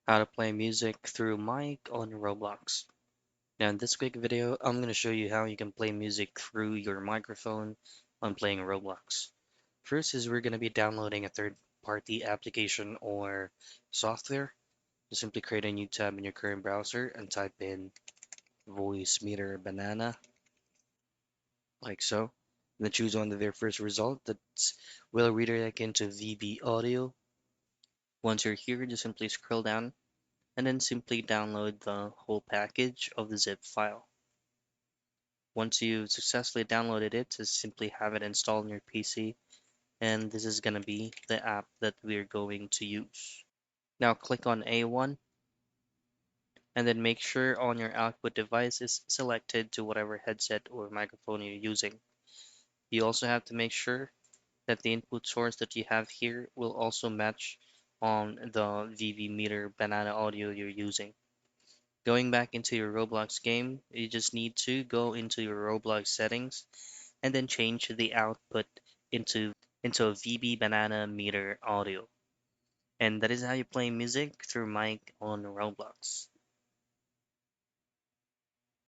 How to play music through mic on Roblox. Now in this quick video, I'm going to show you how you can play music through your microphone when playing Roblox. First is we're going to be downloading a third-party application or software. Just simply create a new tab in your current browser and type in voice meter banana, like so. And then choose on the very first result that will redirect into VB audio. Once you're here, just simply scroll down and then simply download the whole package of the zip file. Once you've successfully downloaded it, just simply have it installed on your PC, and this is going to be the app that we're going to use. Now click on A1 and then make sure on your output device is selected to whatever headset or microphone you're using. You also have to make sure that the input source that you have here will also match on the VV meter banana audio you're using. Going back into your Roblox game, you just need to go into your Roblox settings and then change the output into a VB banana meter audio. And that is how you play music through mic on Roblox.